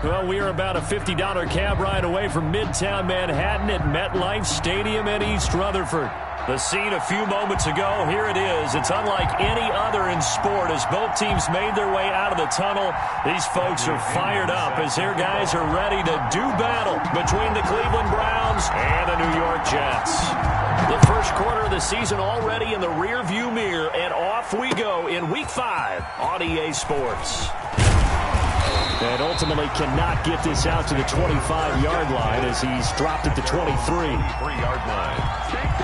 Well, we are about a $50 cab ride away from Midtown Manhattan at MetLife Stadium in East Rutherford. The scene a few moments ago, here it is. It's unlike any other in sport as both teams made their way out of the tunnel. These folks are fired up as their guys are ready to do battle between the Cleveland Browns and the New York Jets. The first quarter of the season already in the rearview mirror, and off we go in Week 5 on EA Sports. And ultimately cannot get this out to the 25-yard line as he's dropped at the 23. 3-yard line.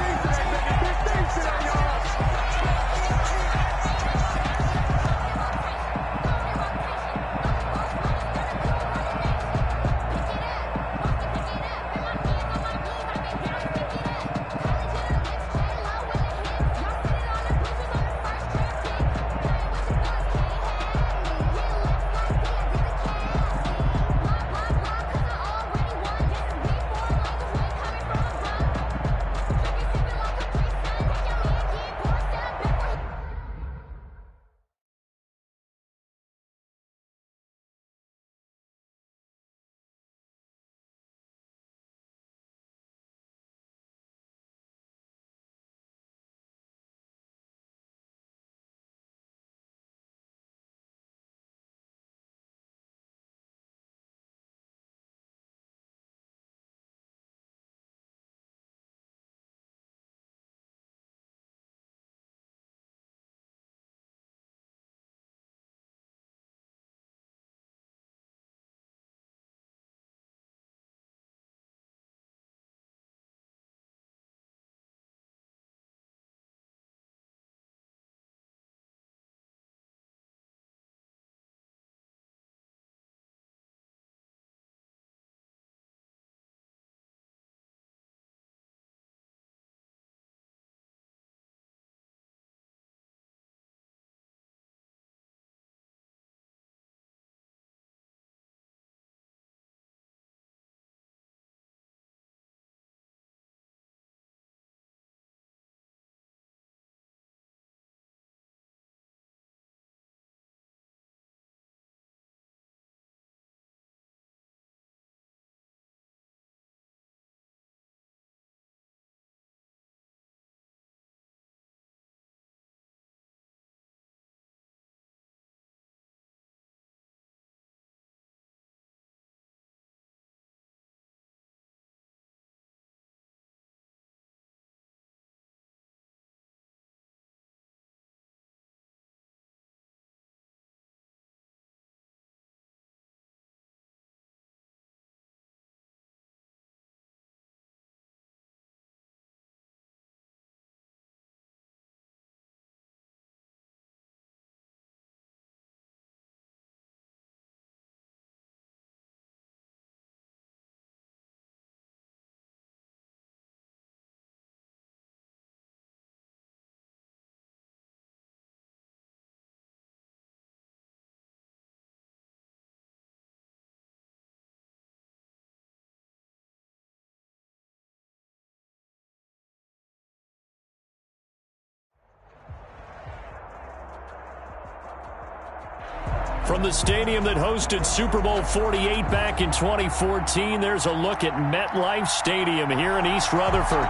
From the stadium that hosted Super Bowl 48 back in 2014, there's a look at MetLife Stadium here in East Rutherford.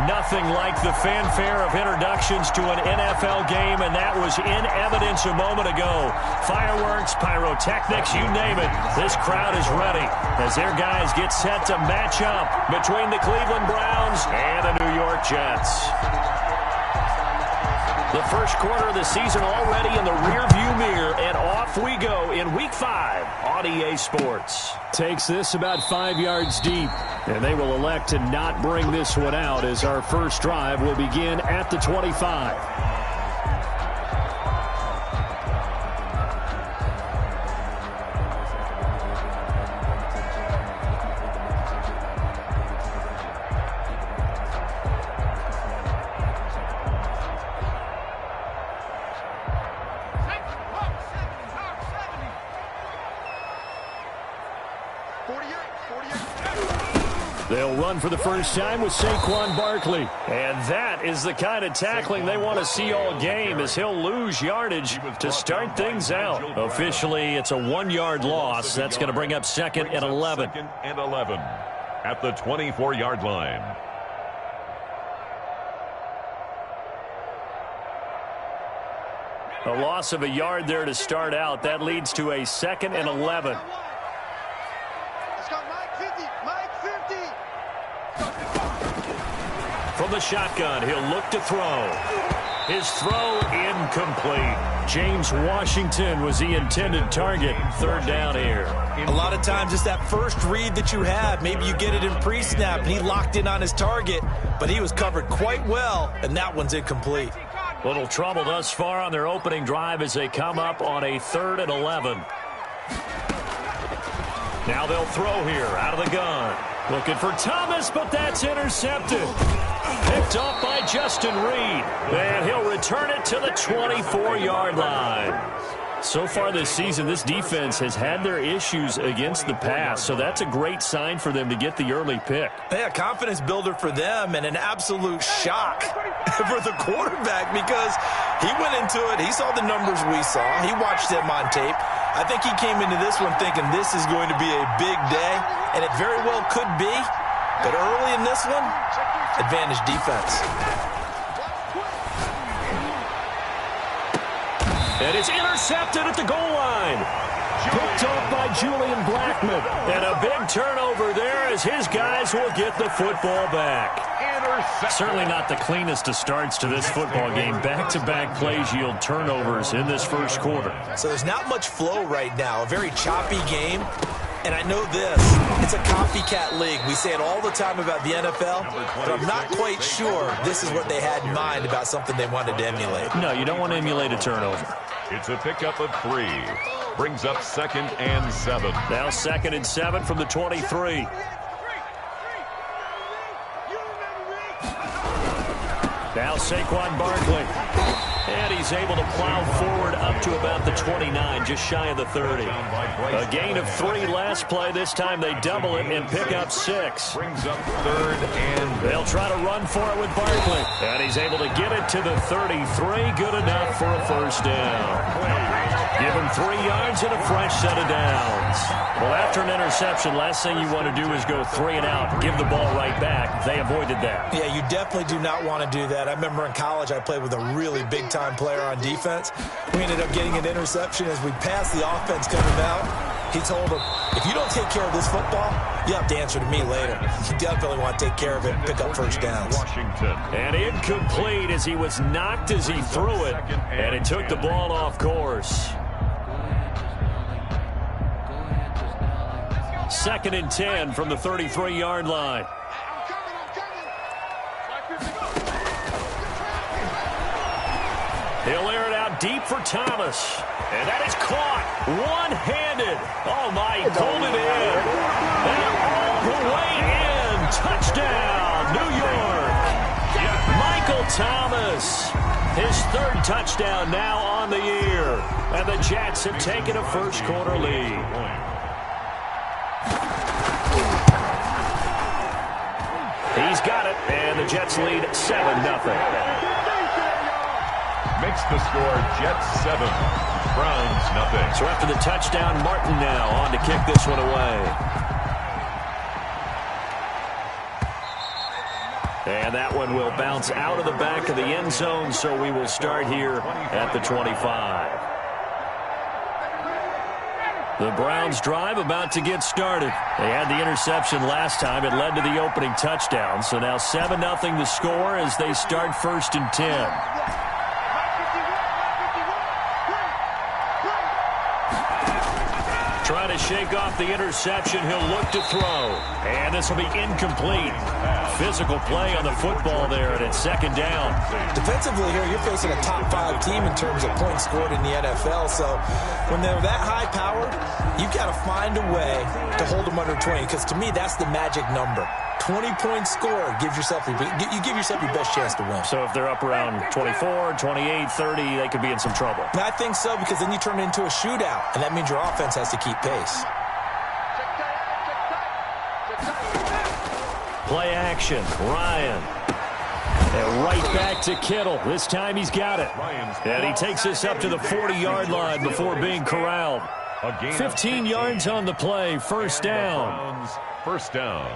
Nothing like the fanfare of introductions to an NFL game, and that was in evidence a moment ago. Fireworks, pyrotechnics, you name it. This crowd is ready as their guys get set to match up between the Cleveland Browns and the New York Jets. The first quarter of the season already in the rearview mirror, and off we go in Week 5 on EA Sports. Takes this about 5 yards deep, and they will elect to not bring this one out as our first drive will begin at the 25. They'll run for the first time with Saquon Barkley. And that is the kind of tackling they want to see all game, as he'll lose yardage to start things out. Officially, it's a 1-yard loss. That's going to bring up 2nd and 11. 2nd and 11 at the 24-yard line. A loss of a yard there to start out. That leads to a 2nd and 11. From the shotgun, he'll look to throw. His throw incomplete. James Washington was the intended target. 3rd down here. A lot of times it's that first read that you have. Maybe you get it in pre-snap and he locked in on his target, but he was covered quite well, and that one's incomplete. Little trouble thus far on their opening drive as they come up on a 3rd and 11. Now they'll throw here out of the gun. Looking for Thomas, but that's intercepted. Picked off by Justin Reed. And he'll return it to the 24-yard line. So far this season, this defense has had their issues against the pass, so that's a great sign for them to get the early pick. Yeah, confidence builder for them, and an absolute shock for the quarterback because he went into it. He saw the numbers we saw. He watched them on tape. I think he came into this one thinking this is going to be a big day, and it very well could be. But early in this one, advantage defense. And it's intercepted at the goal line. Picked off by Julian Blackmon. And a big turnover there as his guys will get the football back. Certainly not the cleanest of starts to this football game. Back-to-back plays yield turnovers in this first quarter. So there's not much flow right now. A very choppy game. And I know this, it's a copycat league. We say it all the time about the NFL, but I'm not quite sure this is what they had in mind about something they wanted to emulate. No, you don't want to emulate a turnover. It's a pickup of 3. Brings up 2nd and 7. Now 2nd and 7 from the 23. Now Saquon Barkley. And he's able to plow forward up to about the 29, just shy of the 30. A gain of 3 last play. This time they double it and pick up 6. Brings up 3rd and... They'll try to run for it with Barkley. And he's able to get it to the 33. Good enough for a first down. Give him 3 yards and a fresh set of downs. Well, after an interception, last thing you want to do is go 3 and out, give the ball right back. They avoided that. Yeah, you definitely do not want to do that. I remember in college I played with a really big-time player on defense. We ended up getting an interception as we passed the offense coming out. He told him, if you don't take care of this football, you have to answer to me later. You definitely want to take care of it and pick up first downs. Washington. And incomplete as he was knocked as he threw it, and it took the ball off course. 2nd and 10 from the 33-yard line. He'll air it out deep for Thomas. And that is caught one-handed. Oh, my, he pulled it in. And all the way in. Touchdown, New York. Michael Thomas. His 3rd touchdown now on the year. And the Jets have taken a first-quarter lead. He's got it, and the Jets lead 7-0. Makes the score Jets 7, Browns nothing. So after the touchdown, Martin now on to kick this one away. And that one will bounce out of the back of the end zone, so we will start here at the 25. The Browns drive about to get started. They had the interception last time. It led to the opening touchdown. So now 7-0 the score as they start 1st and 10. Trying to shake off the interception. He'll look to throw. And this will be incomplete. Physical play on the football there, and it's 2nd down. Defensively here, you're facing a top 5 team in terms of points scored in the NFL. So when they're that high powered, you've got to find a way to hold them under 20. Because to me, that's the magic number. 20 points scored gives yourself you give yourself your best chance to win. So if they're up around 24, 28, 30, they could be in some trouble. And I think so, because then you turn it into a shootout, and that means your offense has to keep pace. Play action. Ryan. And right back to Kittle. This time he's got it. And he takes this up to the 40-yard line before being corralled. 15 yards on the play. First down. First down.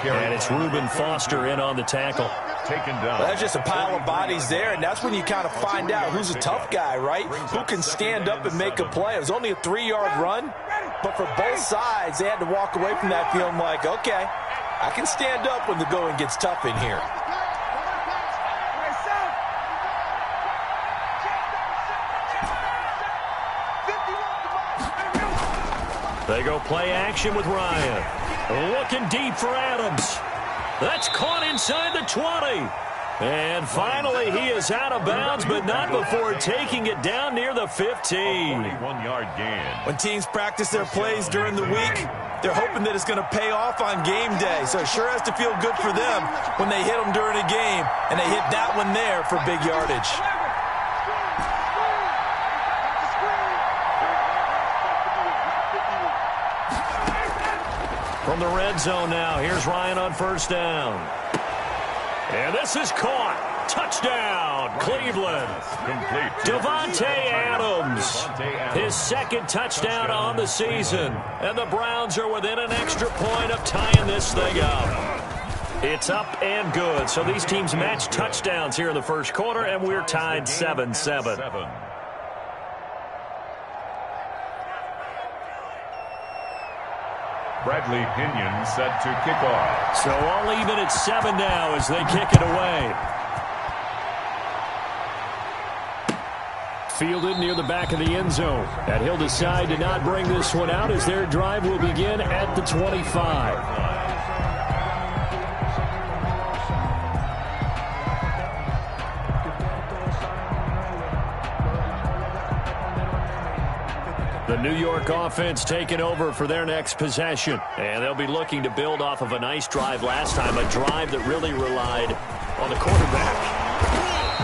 And it's Reuben Foster in on the tackle. Taken down. Well, that's just a pile of bodies there, and that's when you kind of find out who's a tough guy, right? Who can stand up and make a play. It was only a 3-yard run, but for both sides, they had to walk away from that feeling like, okay, I can stand up when the going gets tough in here. They go play action with Ryan. Looking deep for Adams. That's caught inside the 20. And finally, he is out of bounds, but not before taking it down near the 15. 41-yard gain. When teams practice their plays during the week, they're hoping that it's going to pay off on game day. So it sure has to feel good for them when they hit them during a game, and they hit that one there for big yardage. From the red zone now, here's Ryan on first down. And this is caught. Touchdown, Cleveland. Complete. Davante Adams. His second touchdown on the season. And the Browns are within an extra point of tying this thing up. It's up and good. So these teams match touchdowns here in the first quarter, and we're tied 7-7. Bradley Pinion set to kick off. So all even at 7 now as they kick it away. Fielded near the back of the end zone. And he'll decide to not bring this one out as their drive will begin at the 25. The New York offense taking over for their next possession. And they'll be looking to build off of a nice drive last time, a drive that really relied on the quarterback.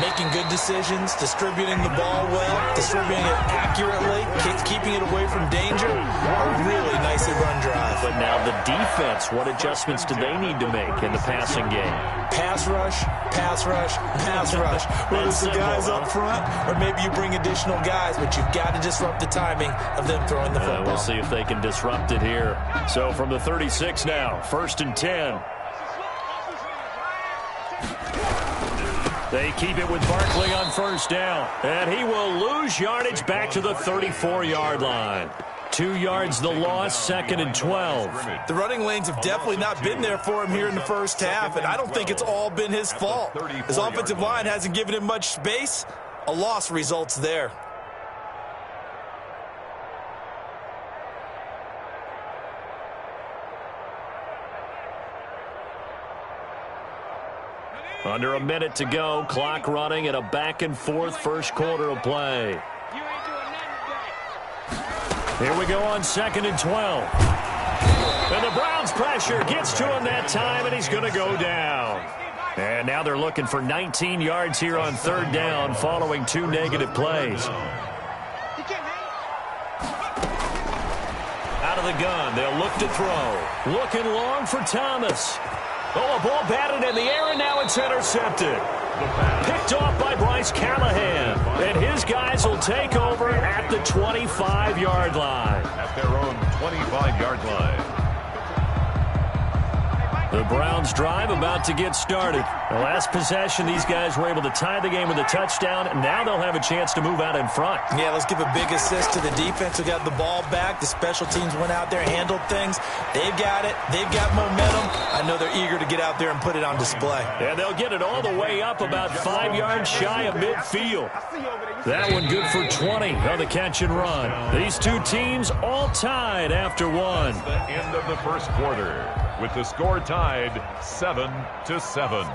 Making good decisions, distributing the ball well, distributing it accurately, keeping it away from danger. A really nicely run drive. But now the defense, what adjustments do they need to make in the passing game? Pass rush, pass rush, pass rush. Whether it's the guys up front or maybe you bring additional guys, but you've got to disrupt the timing of them throwing the football. We'll see if they can disrupt it here. So from the 36 now, 1st and 10. They keep it with Barkley on first down. And he will lose yardage back to the 34-yard line. 2 yards the loss, 2nd and 12. The running lanes have definitely not been there for him here in the first half, and I don't think it's all been his fault. His offensive line hasn't given him much space. A loss results there. Under a minute to go, clock running at a back-and-forth first quarter of play. Here we go on 2nd and 12. And the Browns pressure gets to him that time, and he's going to go down. And now they're looking for 19 yards here on 3rd down following 2 negative plays. Out of the gun, they'll look to throw. Looking long for Thomas. Oh, a ball batted in the air, and now it's intercepted. Picked off by Bryce Callahan. And his guys will take over at the 25-yard line. At their own 25-yard line. The Browns drive about to get started. The last possession, these guys were able to tie the game with a touchdown, and now they'll have a chance to move out in front. Yeah, let's give a big assist to the defense who got the ball back. The special teams went out there, handled things. They've got it. They've got momentum. I know they're eager to get out there and put it on display. And they'll get it all the way up about 5 yards shy of midfield. That one good for 20 on the catch and run. These two teams all tied after one. The end of the first quarter, with the score tied 7-7.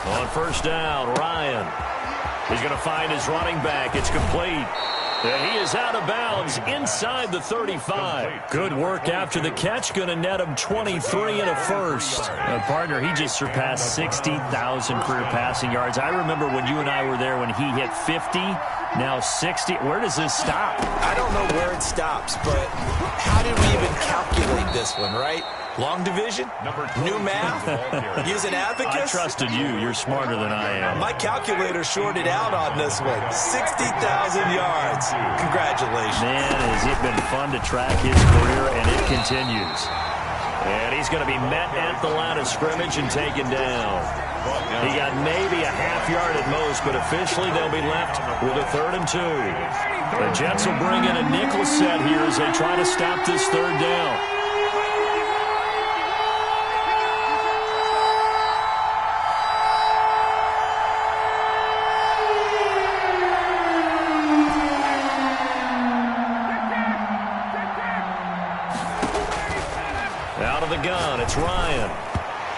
On first down, Ryan. He's going to find his running back. It's complete. And he is out of bounds inside the 35. Good work after the catch. Going to net him 23 and a first. Partner, he just surpassed 60,000 career passing yards. I remember when you and I were there when he hit 50, now 60. Where does this stop? I don't know where it stops, but how did we even calculate this one, right? Long division? New math? Use an abacus? I trusted you. You're smarter than I am. My calculator shorted out on this one. 60,000 yards. Congratulations. Man, has it been fun to track his career, and it continues. And he's going to be met at the line of scrimmage and taken down. He got maybe a half yard at most, but officially they'll be left with a 3rd and 2. The Jets will bring in a nickel set here as they try to stop this 3rd down. Out of the gun, it's Ryan.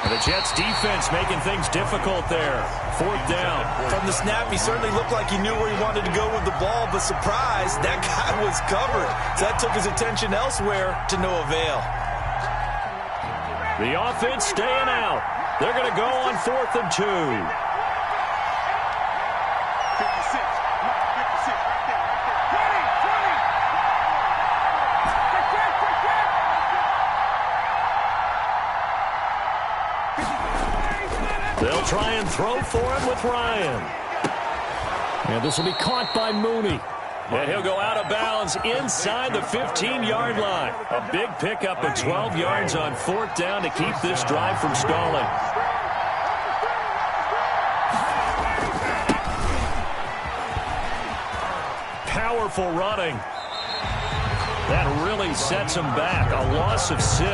And the Jets defense making things difficult there. 4th down. From the snap, he certainly looked like he knew where he wanted to go with the ball, but surprise, that guy was covered. So that took his attention elsewhere to no avail. The offense staying out. They're going to go on 4th and 2. They'll try and throw for him with Ryan. And this will be caught by Mooney. And he'll go out of bounds inside the 15-yard line. A big pickup of 12 yards on 4th down to keep this drive from stalling. Powerful running. That really sets them back. A loss of 6.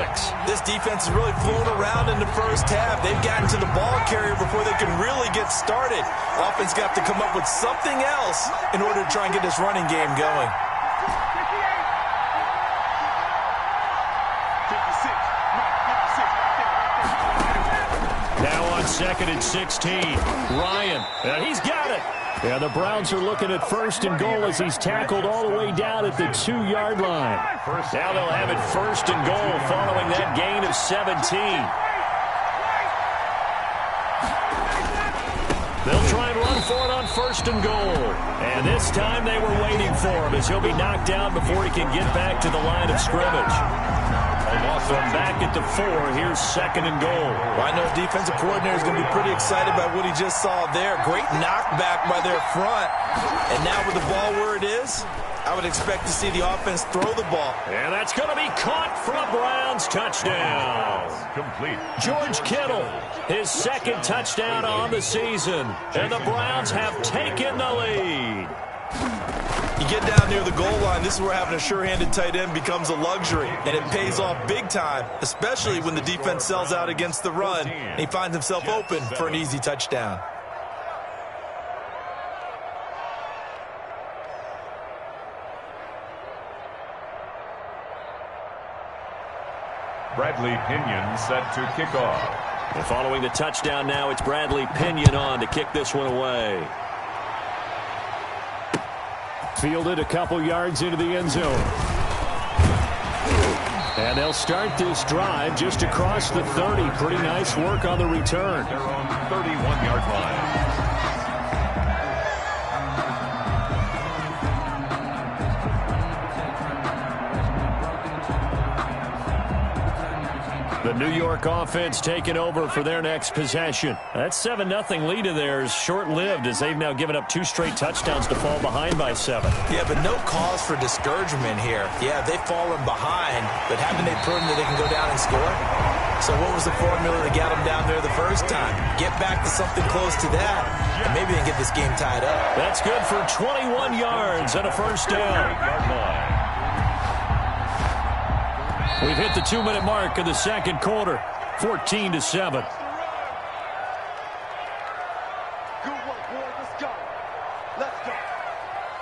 This defense has really flown around in the first half. They've gotten to the ball carrier before they can really get started. Offense got to come up with something else in order to try and get this running game going. Now on 2nd and 16. Ryan, and he's got it. Yeah, the Browns are looking at 1st and goal as he's tackled all the way down at the 2-yard line. Now they'll have it 1st and goal following that gain of 17. They'll try and run for it on 1st and goal. And this time they were waiting for him as he'll be knocked down before he can get back to the line of scrimmage. From back at the 4, here's 2nd and goal. Well, I know defensive coordinator is going to be pretty excited about what he just saw there. Great knockback by their front. And now with the ball where it is, I would expect to see the offense throw the ball. And that's going to be caught for a Browns touchdown. Complete. George Kittle, his 2nd touchdown on the season. And the Browns have taken the lead. You get down near the goal line, this is where having a sure-handed tight end becomes a luxury, and it pays off big time, especially when the defense sells out against the run, and he finds himself open for an easy touchdown. Bradley Pinion set to kick off. And following the touchdown now, it's Bradley Pinion on to kick this one away. Fielded a couple yards into the end zone. And they'll start this drive just across the 30. Pretty nice work on the return. They're on 31-yard line. The New York offense taking over for their next possession. That 7-0 lead of theirs short-lived as they've now given up 2 straight touchdowns to fall behind by 7. Yeah, but no cause for discouragement here. Yeah, they've fallen behind, but haven't they proven that they can go down and score? So what was the formula that got them down there the first time? Get back to something close to that, and maybe they can get this game tied up. That's good for 21 yards and a first down. We've hit the 2-minute mark of the second quarter, 14-7.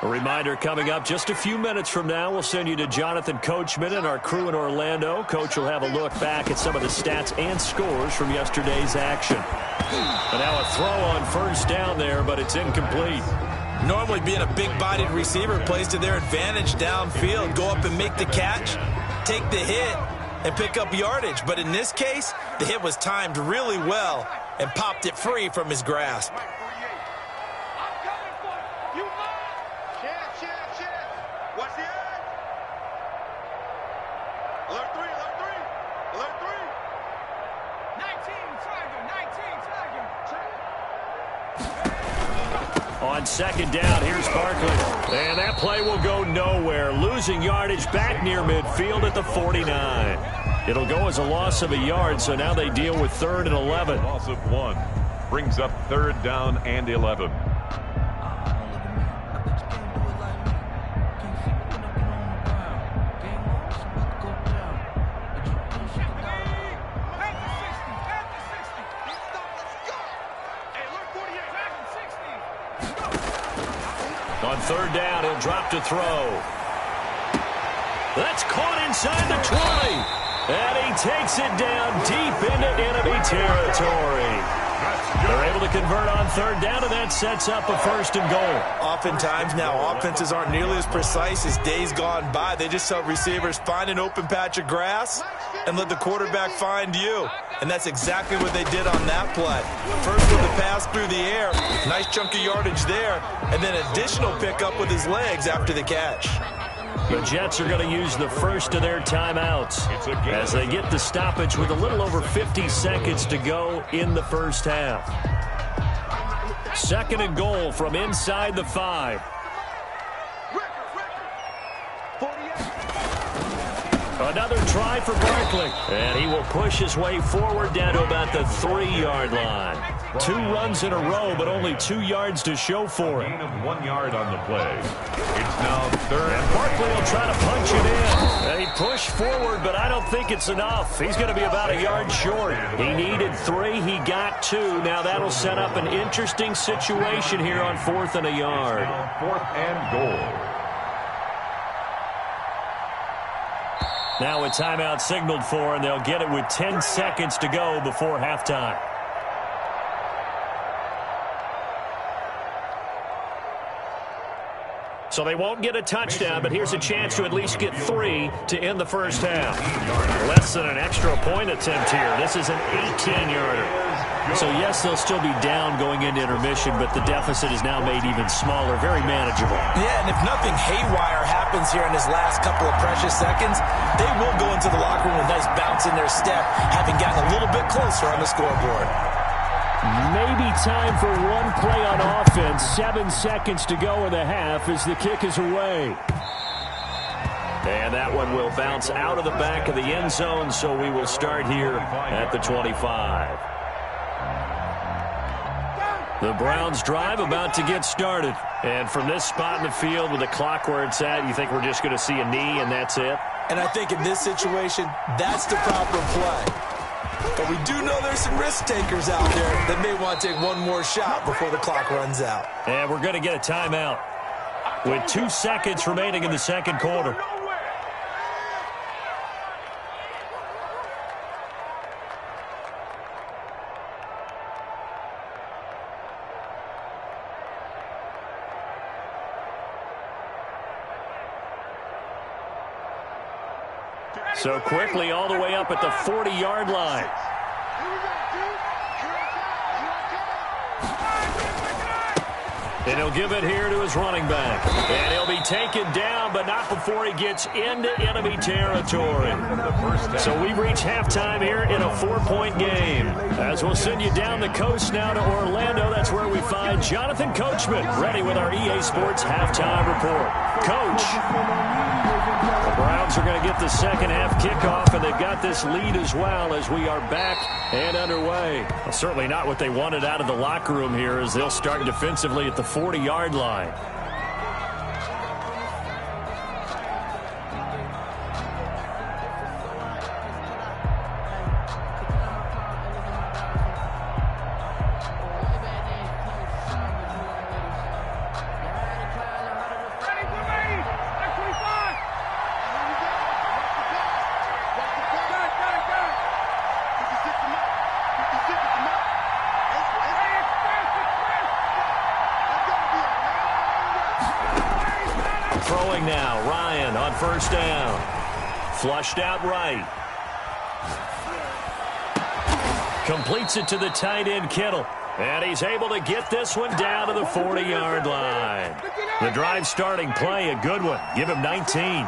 A reminder coming up just a few minutes from now, we'll send you to Jonathan Coachman and our crew in Orlando. Coach will have a look back at some of the stats and scores from yesterday's action. And now a throw on first down there, but it's incomplete. Normally being a big-bodied receiver plays to their advantage downfield. Go up and make the catch, take the hit, and pick up yardage. But in this case, the hit was timed really well and popped it free from his grasp. On second down, here's Barkley. And that play will go nowhere. Losing yardage back near midfield at the 49. It'll go as a loss of a yard, so now they deal with 3rd and 11. Loss of 1 brings up 3rd down and 11. On 3rd down, he'll drop to throw. That's caught inside the 20. And he takes it down deep into enemy territory. They're able to convert on 3rd down, and that sets up a 1st and goal. Oftentimes now, offenses aren't nearly as precise as days gone by. They just tell receivers, find an open patch of grass and let the quarterback find you. And that's exactly what they did on that play. First with the pass through the air, nice chunk of yardage there, and then additional pickup with his legs after the catch. The Jets are going to use the first of their timeouts as they get the stoppage with a little over 50 seconds to go in the first half. 2nd and goal from inside the 5. Another try for Barkley. And he will push his way forward down to about the 3-yard line. 2 runs in a row, but only 2 yards to show for it. Gain of 1 yard on the play. It's now 3rd. And Barkley will try to punch it in. And he pushed forward, but I don't think it's enough. He's going to be about a yard short. He needed 3. He got 2. Now that'll set up an interesting situation here on 4th and a yard. 4th and goal. Now a timeout signaled for, and they'll get it with 10 seconds to go before halftime. So they won't get a touchdown, but here's a chance to at least get 3 to end the first half. Less than an extra point attempt here. This is an 18-yarder. So, yes, they'll still be down going into intermission, but the deficit is now made even smaller, very manageable. Yeah, and if nothing haywire happens here in his last couple of precious seconds, they will go into the locker room with a nice bounce in their step, having gotten a little bit closer on the scoreboard. Maybe time for one play on offense. 7 seconds to go in the half as the kick is away. And that one will bounce out of the back of the end zone, so we will start here at the 25. The Browns drive about to get started. And from this spot in the field with the clock where it's at, you think we're just going to see a knee and that's it? And I think in this situation, that's the proper play. But we do know there's some risk takers out there that may want to take one more shot before the clock runs out. And we're going to get a timeout with 2 seconds remaining in the second quarter. So quickly all the way up at the 40-yard line. And he'll give it here to his running back. And he'll be taken down, but not before he gets into enemy territory. So we've reached halftime here in a 4-point game. As we'll send you down the coast now to Orlando, that's where we find Jonathan Coachman, ready with our EA Sports halftime report. Coach, the Browns are going to get the second half kickoff, and they've got this lead as well as we are back and underway. Well, certainly not what they wanted out of the locker room here as they'll start defensively at the 40-yard line. Throwing now, Ryan on first down. Flushed out right. Completes it to the tight end, Kittle. And he's able to get this one down to the 40-yard line. The drive starting play, a good one. Give him 19.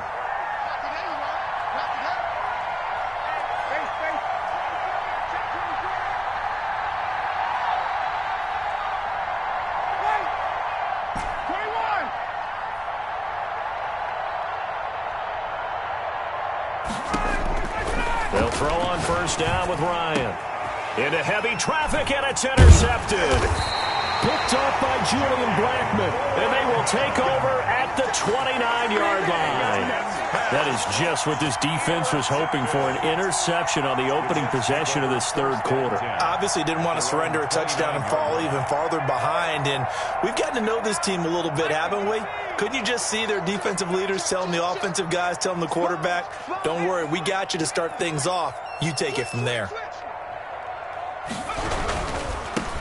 They'll throw on first down with Ryan. Into heavy traffic, and it's intercepted. Picked off by Julian Blackmon, and they will take over at the 29-yard line. That is just what this defense was hoping for, an interception on the opening possession of this third quarter. Obviously didn't want to surrender a touchdown and fall even farther behind, and we've gotten to know this team a little bit, haven't we? Couldn't you just see their defensive leaders telling the offensive guys, telling the quarterback, don't worry, we got you to start things off. You take it from there.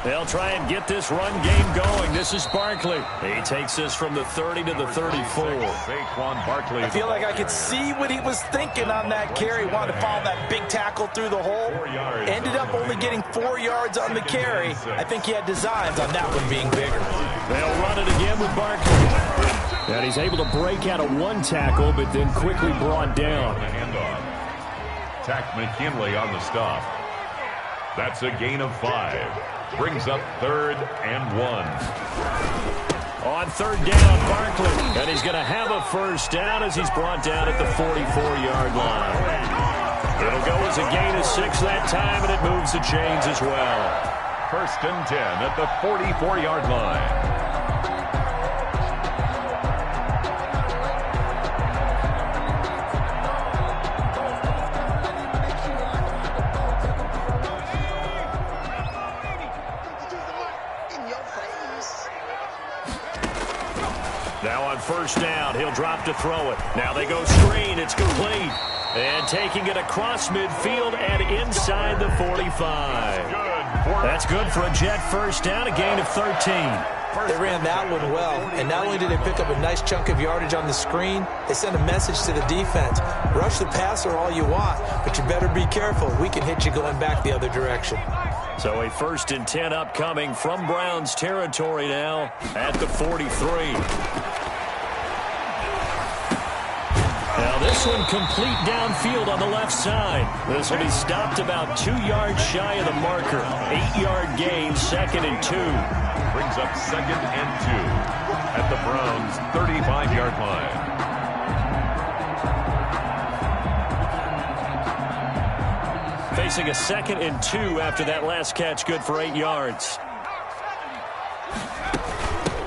They'll try and get this run game going. This is Barkley. He takes this from the 30 to the 34. I feel like I could see what he was thinking on that carry. Wanted to follow that big tackle through the hole. Ended up only getting 4 yards on the carry. I think he had designs on that one being bigger. They'll run it again with Barkley. And he's able to break out of one tackle, but then quickly brought down. Tack McKinley on the stop. That's a gain of 5. Brings up 3rd and 1. On third down, Barkley. And he's going to have a first down as he's brought down at the 44-yard line. It'll go as a gain of 6 that time, and it moves the chains as well. 1st and 10 at the 44-yard line. Now on first down, he'll drop to throw it. Now they go screen. It's complete. And taking it across midfield and inside the 45. That's good for a Jet first down, a gain of 13. They ran that one well, and not only did they pick up a nice chunk of yardage on the screen, they sent a message to the defense. Rush the passer all you want, but you better be careful. We can hit you going back the other direction. So a 1st and 10 upcoming from Browns territory now at the 43. Now this one complete downfield on the left side. This will be stopped about 2 yards shy of the marker. 8-yard gain, 2nd and 2. Brings up 2nd and 2 at the Browns' 35-yard line. Facing a 2nd and 2 after that last catch, good for 8 yards.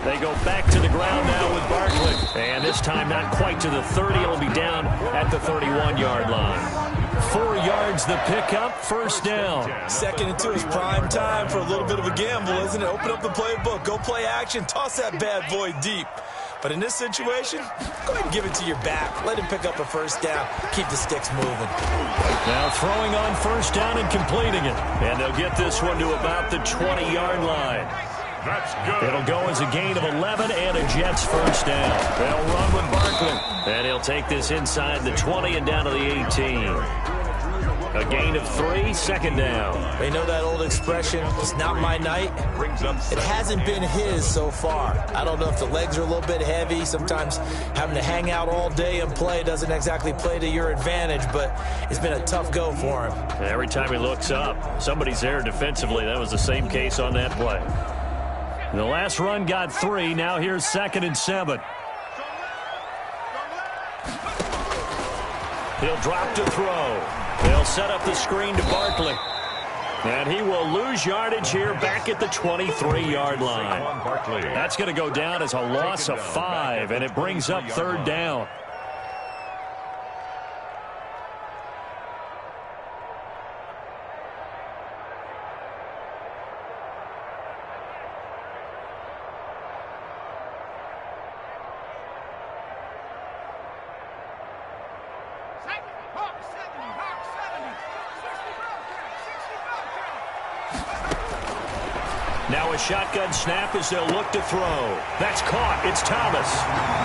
They go back to the ground now with Barkley. And this time not quite to the 30. It'll be down at the 31-yard line. 4 yards the pickup, first down. 2nd and 2 is prime time for a little bit of a gamble, isn't it? Open up the playbook, go play action, toss that bad boy deep. But in this situation, go ahead and give it to your back. Let him pick up a first down. Keep the sticks moving. Now throwing on first down and completing it. And they'll get this one to about the 20-yard line. That's good. It'll go as a gain of 11 and a Jets first down. They'll run with Barkley. And he'll take this inside the 20 and down to the 18. A gain of 3, 2nd down. You know that old expression, it's not my night? It hasn't been his so far. I don't know if the legs are a little bit heavy. Sometimes having to hang out all day and play doesn't exactly play to your advantage, but it's been a tough go for him. And every time he looks up, somebody's there defensively. That was the same case on that play. The last run got 3. Now here's 2nd and 7. He'll drop to throw. They'll set up the screen to Barkley. And he will lose yardage here back at the 23-yard line. That's going to go down as a loss of 5, and it brings up 3rd down. Now a shotgun snap as they'll look to throw. That's caught. It's Thomas.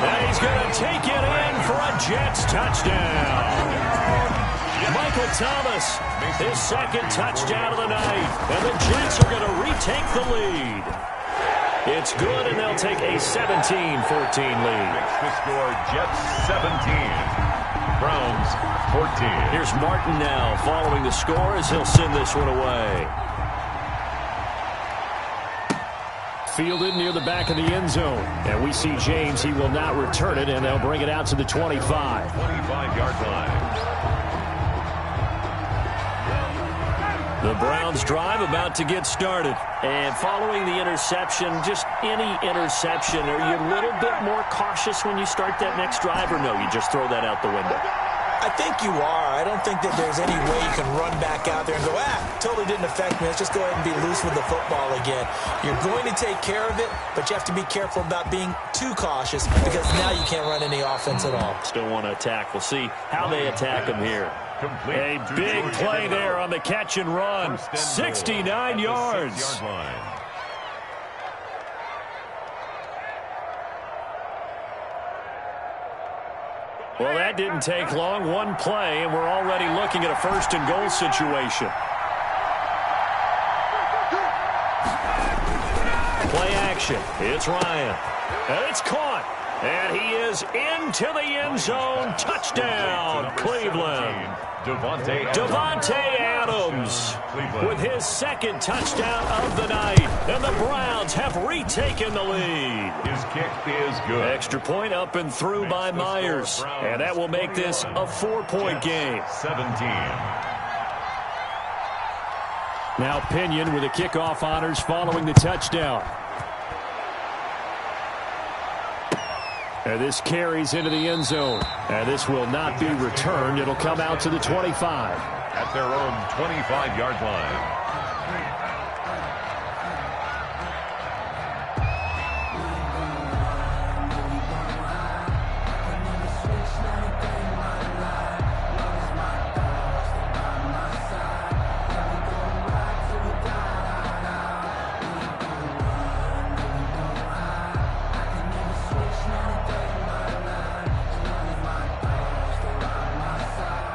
And he's going to take it in for a Jets touchdown. Michael Thomas, his second touchdown of the night. And the Jets are going to retake the lead. It's good, and they'll take a 17-14 lead. The score, Jets 17. Browns 14. Here's Martin now following the score as he'll send this one away. Fielded near the back of the end zone. And we see James. He will not return it, and they'll bring it out to the 25. 25-yard line. The Browns drive about to get started. And following the interception, just any interception, are you a little bit more cautious when you start that next drive, or no, you just throw that out the window? I think you are. I don't think that there's any way you can run back out there and go, totally didn't affect me. Let's just go ahead and be loose with the football again. You're going to take care of it, but you have to be careful about being too cautious because now you can't run any offense at all. Still want to attack. We'll see how they attack him here. A big play there on the catch and run. 69 yards. Well, that didn't take long. One play, and we're already looking at a first-and-goal situation. Play action. It's Ryan. And it's caught. And he is into the end zone. Touchdown, Cleveland. Davante Adams with his second touchdown of the night. And the Browns have retaken the lead. His kick is good. Extra point up and through by Myers. And that will make this a 4-point game. 17. Now Pinion with the kickoff honors following the touchdown. And this carries into the end zone. And this will not be returned. It'll come out to the 25. At their own 25-yard line.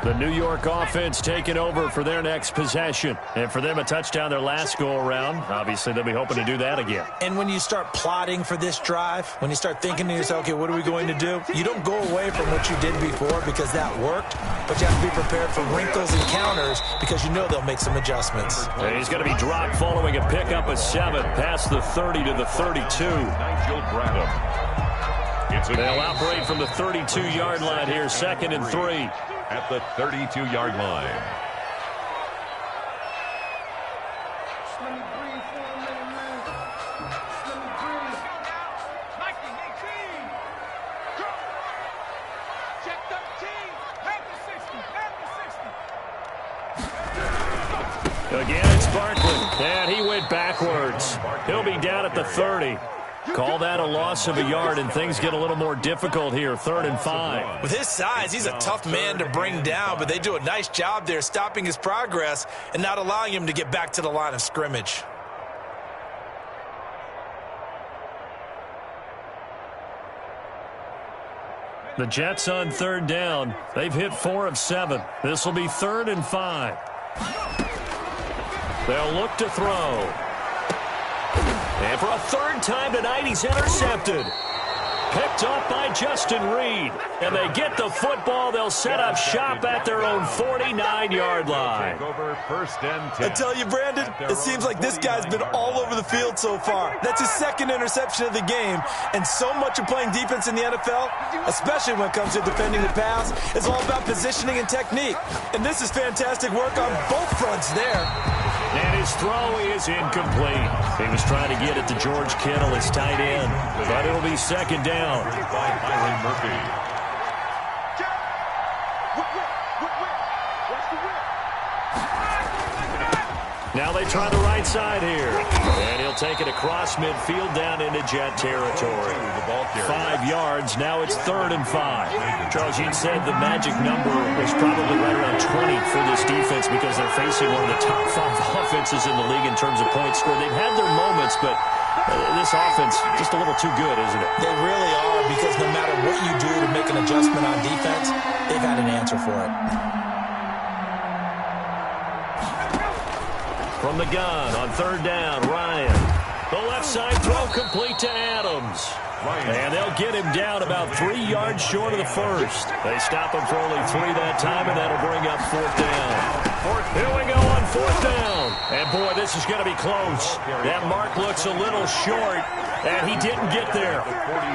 The New York offense taking over for their next possession. And for them, a touchdown their last go-around. Obviously, they'll be hoping to do that again. And when you start plotting for this drive, when you start thinking to yourself, okay, what are we going to do? You don't go away from what you did before because that worked, but you have to be prepared for wrinkles and counters because you know they'll make some adjustments. And he's going to be dropped following a pickup of 7 past the 30 to the 32. Nigel Bradham. They'll operate from the 32-yard line here, 2nd and 3. At the 32-yard line. Again, it's Barkley. And he went backwards. He'll be down at the 30. Call that a loss of a yard, and things get a little more difficult here, 3rd and 5. With his size, he's a tough man to bring down, but they do a nice job there stopping his progress and not allowing him to get back to the line of scrimmage. The Jets on 3rd down. They've hit 4 of 7. This will be 3rd and 5. They'll look to throw. And for a 3rd time tonight, he's intercepted. Picked up by Justin Reed. And they get the football. They'll set up shop at their own 49-yard line. I tell you, Brandon, it seems like this guy's been all over the field so far. That's his 2nd interception of the game. And so much of playing defense in the NFL, especially when it comes to defending the pass, is all about positioning and technique. And this is fantastic work on both fronts there. And his throw is incomplete. He was trying to get it to George Kittle, his tight end. But it'll be 2nd down. By Byron Murphy. Now they try the right side here. And he'll take it across midfield down into Jet territory. 5 yards. Now it's 3rd and 5. Charles, you said the magic number was probably right around 20 for this defense because they're facing one of the top 5 offenses in the league in terms of points scored. They've had their moments, but this offense just a little too good, isn't it? They really are, because no matter what you do to make an adjustment on defense, they've had an answer for it. From the gun on 3rd down, Ryan. The left side throw complete to Adams. And they'll get him down about 3 yards short of the first. They stop him for only 3 that time, and that'll bring up 4th down. Here we go on 4th down. And, boy, this is going to be close. That mark looks a little short, and he didn't get there.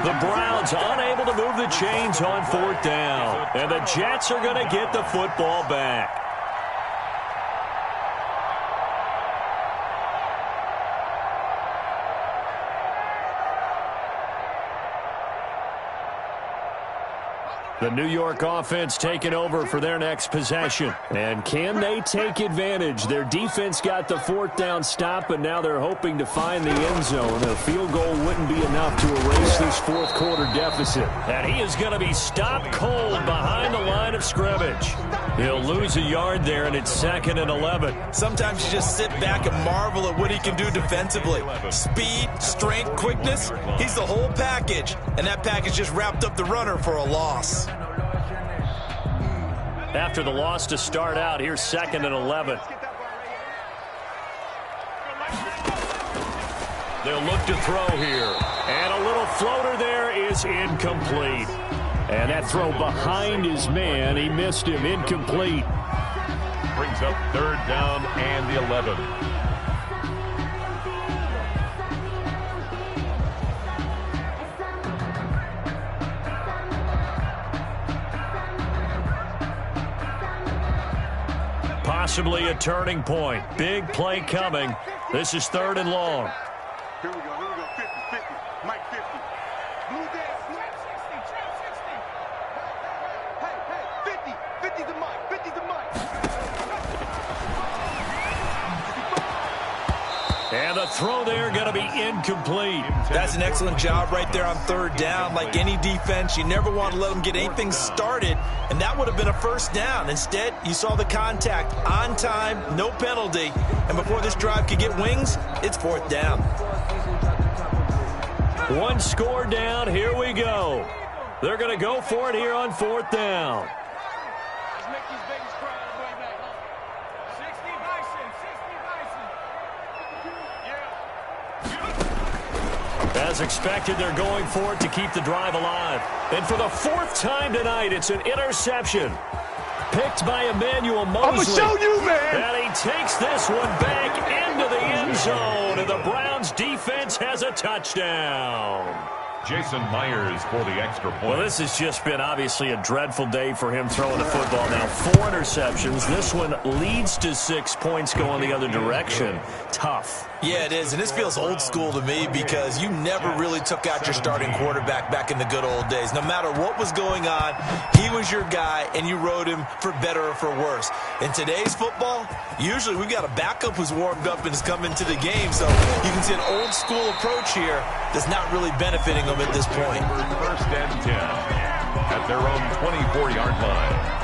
The Browns unable to move the chains on 4th down. And the Jets are going to get the football back. The New York offense taking over for their next possession. And can they take advantage? Their defense got the 4th down stop, and now they're hoping to find the end zone. A field goal wouldn't be enough to erase this 4th quarter deficit. And he is going to be stopped cold behind the line of scrimmage. He'll lose a yard there, and it's 2nd and 11. Sometimes you just sit back and marvel at what he can do defensively. Speed, strength, quickness, he's the whole package. And that package just wrapped up the runner for a loss. After the loss to start out, here's 2nd and 11. They'll look to throw here. And a little floater there is incomplete. And that throw behind his man, he missed him, incomplete. Brings up 3rd down and the 11. Possibly a turning point. Big play coming. This is 3rd and long. Here we go. 50-50. Mike 50. Blue dance. Trap 60. Trap 60. Hey, 50. 50 to Mike. 50 to Mike. And the throw there going to be incomplete. That's an excellent job right there on 3rd down. Like any defense, you never want to let them get anything started, and that would have been a 1st down. Instead, you saw the contact on time, no penalty, and before this drive could get wings, it's 4th down. 1 score down. Here we go. They're going to go for it here on 4th down. Let's make these babies cry on the way back. 60 Bison. 60 Bison. As expected, they're going for it to keep the drive alive. And for the 4th time tonight, it's an interception. Picked by Emmanuel Mosley. I'm going to show you, man. And he takes this one back into the end zone. And the Browns defense has a touchdown. Jason Myers for the extra point. Well, this has just been obviously a dreadful day for him throwing the football. Now 4 interceptions. This one leads to 6 points going the other direction. Tough. Yeah, it is, and this feels old school to me because you never really took out your starting quarterback back in the good old days. No matter what was going on, he was your guy, and you rode him for better or for worse. In today's football, usually we got a backup who's warmed up and has come into the game, so you can see an old school approach here that's not really benefiting them at this point. 1st and 10 at their own 24-yard line.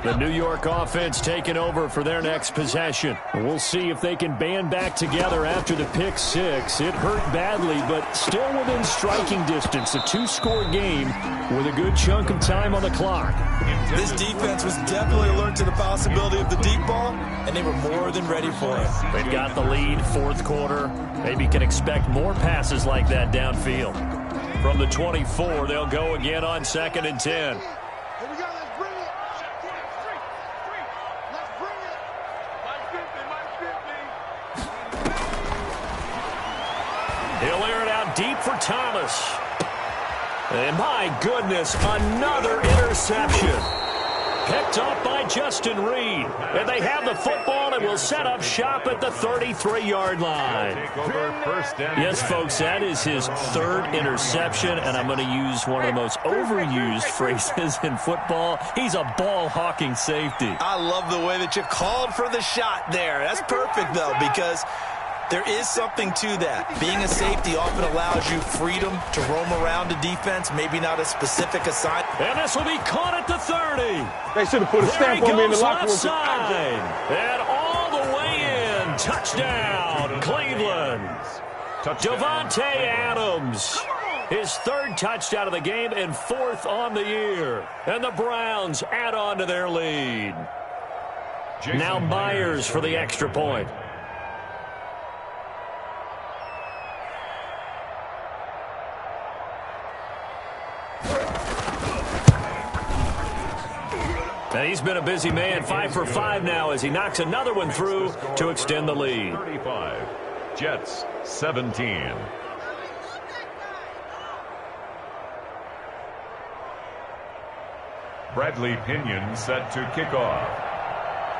The New York offense taking over for their next possession. We'll see if they can band back together after the pick 6. It hurt badly, but still within striking distance. A 2-score game with a good chunk of time on the clock. This defense was definitely alert to the possibility of the deep ball, and they were more than ready for it. They've got the lead, 4th quarter. Maybe can expect more passes like that downfield. From the 24, they'll go again on 2nd and 10. He'll air it out deep for Thomas. And my goodness, another interception. Picked up by Justin Reed. And they have the football and will set up shop at the 33-yard line. Yes, folks, that is his third interception, and I'm going to use one of the most overused phrases in football. He's a ball-hawking safety. I love the way that you called for the shot there. That's perfect, though, because there is something to that. Being a safety often allows you freedom to roam around the defense, maybe not a specific assignment. And this will be caught at the 30. They should have put a stamp on me in the locker room. Side. And all the way in. Touchdown, Cleveland. Davante Adams. His third touchdown of the game and fourth on the year. And the Browns add on to their lead. Now Myers for the extra point. And he's been a busy man, 5 for 5 now as he knocks another one through to extend the lead. 35, Jets 17. Bradley Pinion set to kick off.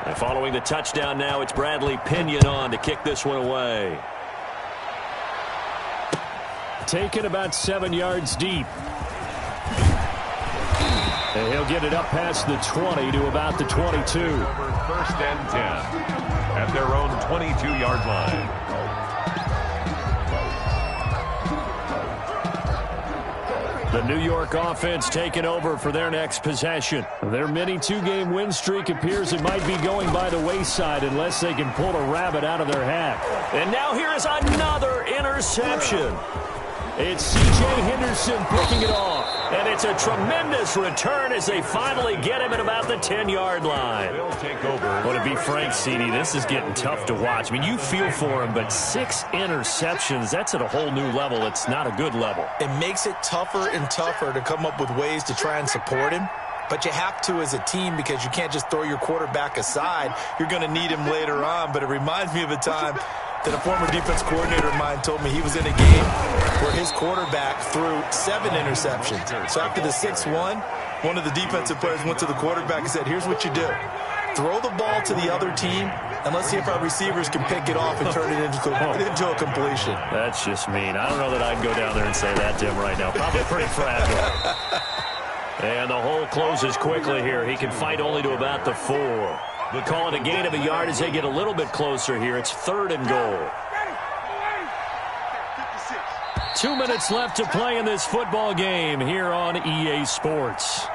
And following the touchdown now, it's Bradley Pinion on to kick this one away. Taken about 7 yards deep. And he'll get it up past the 20 to about the 22. First and 10 at their own 22-yard line. The New York offense taking over for their next possession. Their mini two-game win streak appears it might be going by the wayside unless they can pull a rabbit out of their hat. And now here is another interception. It's C.J. Henderson picking it off. And it's a tremendous return as they finally get him at about the 10-yard line. They'll take over. Well, to be frank, C.D., this is getting tough to watch. I mean, you feel for him, but 6 interceptions, that's at a whole new level. It's not a good level. It makes it tougher and tougher to come up with ways to try and support him. But you have to as a team because you can't just throw your quarterback aside. You're going to need him later on. But it reminds me of a time that a former defense coordinator of mine told me he was in a game where his quarterback threw 7 interceptions. So after the 6-1, one of the defensive players went to the quarterback and said, here's what you do. Throw the ball to the other team, and let's see if our receivers can pick it off and turn it into a completion. That's just mean. I don't know that I'd go down there and say that to him right now. Probably pretty fragile. And the hole closes quickly here. He can fight only to about the 4. They call it a gain of a yard as they get a little bit closer here. It's 3rd and goal. 2 minutes left to play in this football game here on EA Sports.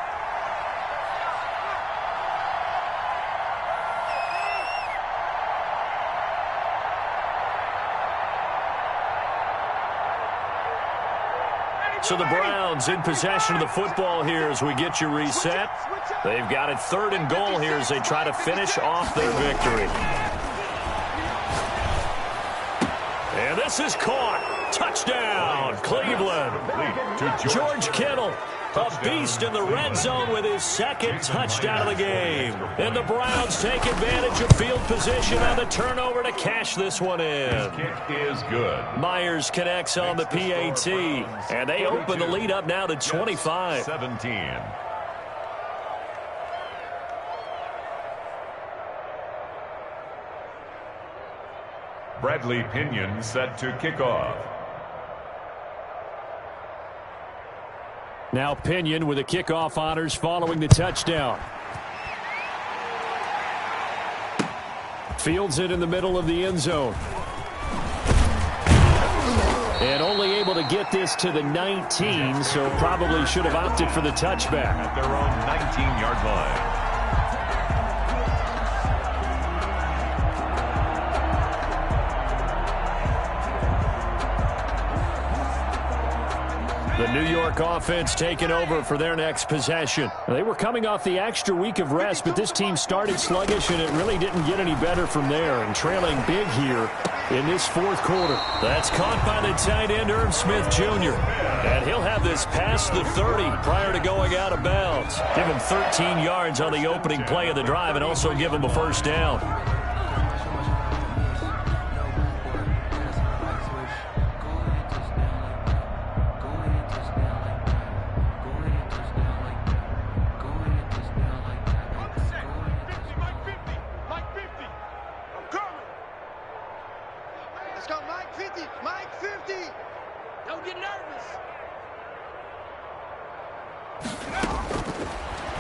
So the Browns in possession of the football here as we get you reset. They've got it 3rd and goal here as they try to finish off their victory. And this is caught. Touchdown, Cleveland. George Kittle, a beast in the red zone with his 2nd touchdown of the game. And the Browns take advantage of field position on the turnover to cash this one in. His kick is good. Myers connects on the PAT, and they open the lead up now to 25. 17. Bradley Pinion set to kick off. Now Pinion with the kickoff honors following the touchdown. Fields it in the middle of the end zone. And only able to get this to the 19, so probably should have opted for the touchback. At their own 19-yard line. The New York offense taking over for their next possession. They were coming off the extra week of rest, but this team started sluggish, and it really didn't get any better from there, and trailing big here in this 4th quarter. That's caught by the tight end, Irv Smith Jr. And he'll have this past the 30 prior to going out of bounds. Give him 13 yards on the opening play of the drive and also give him a first down.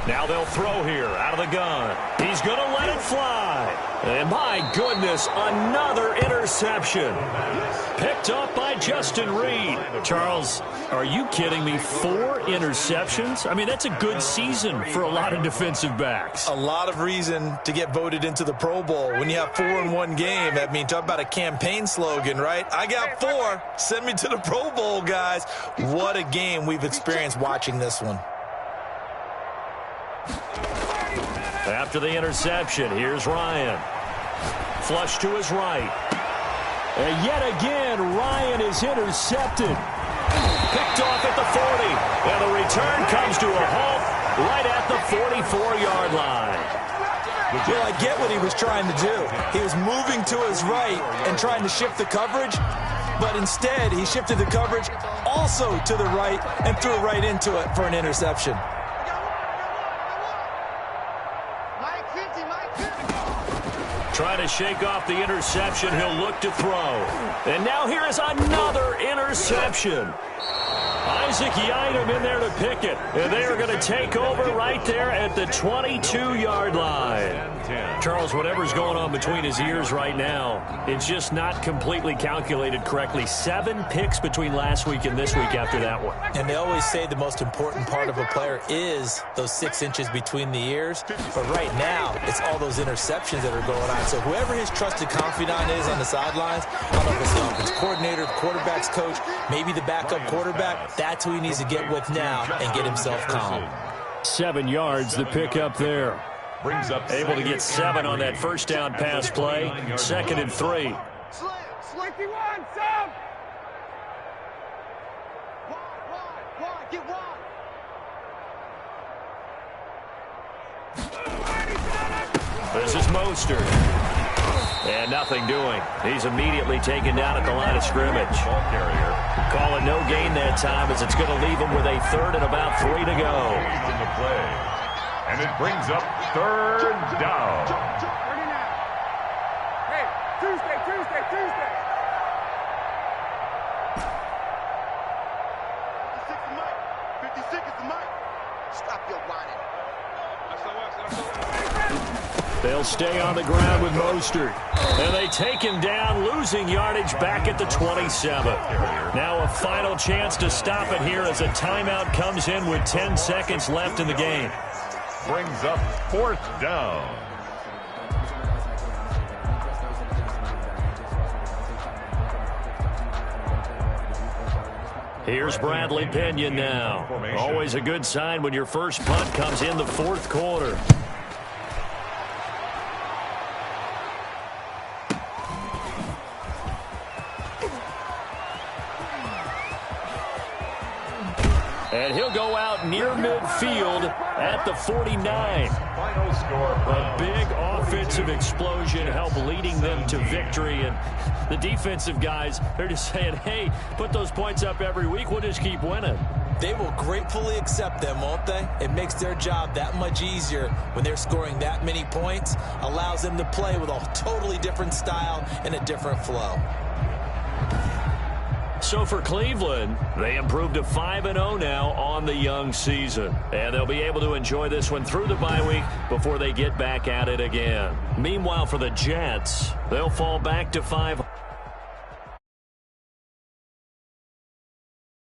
Now they'll throw here out of the gun. He's going to let it fly. And my goodness, another interception. Picked up by Justin Reed. Charles, are you kidding me? 4 interceptions? I mean, that's a good season for a lot of defensive backs. A lot of reason to get voted into the Pro Bowl. When you have 4 in one game, I mean, talk about a campaign slogan, right? I got 4. Send me to the Pro Bowl, guys. What a game we've experienced watching this one. After the interception, here's Ryan. Flush to his right. And yet again, Ryan is intercepted. Picked off at the 40. And the return comes to a halt right at the 44-yard line. Well, I get what he was trying to do. He was moving to his right and trying to shift the coverage, but instead he shifted the coverage also to the right and threw right into it for an interception. Trying to shake off the interception. He'll look to throw. And now here is another interception. Isaac Yiadom in there to pick it. And they are going to take over right there at the 22-yard line. Charles, whatever's going on between his ears right now, it's just not completely calculated correctly. 7 picks between last week and this week after that one. And they always say the most important part of a player is those 6 inches between the ears. But right now, it's all those interceptions that are going on. So whoever his trusted confidant is on the sidelines, I don't know if it's the offense coordinator, the quarterback's coach, maybe the backup quarterback, that's who he needs to get with now and get himself calm. 7 yards, the pick up there. Brings up able to get 7 on that first down pass play. 2nd and 3. Slicky one, Sam! Wide, get wide. This is Mostert. And nothing doing. He's immediately taken down at the line of scrimmage. ball carrier. Call it no gain that time as it's going to leave him with a 3rd and about 3 to go. In the play. And it brings up 3rd down. Hey, Tuesday. 56 is the mic. Stop your whining. They'll stay on the ground with Mostert. And they take him down, losing yardage back at the 27. Now a final chance to stop it here as a timeout comes in with 10 seconds left in the game. Brings up 4th down. Here's Bradley Pinion now. Always a good sign when your first punt comes in the 4th quarter. And he'll go out near midfield at the 49. Final score. A big offensive explosion helped leading them to victory. And the defensive guys, they're just saying, hey, put those points up every week. We'll just keep winning. They will gratefully accept them, won't they? It makes their job that much easier when they're scoring that many points. Allows them to play with a totally different style and a different flow. So for Cleveland, they improved to 5-0 now on the young season. And they'll be able to enjoy this one through the bye week before they get back at it again. Meanwhile, for the Jets, they'll fall back to 5.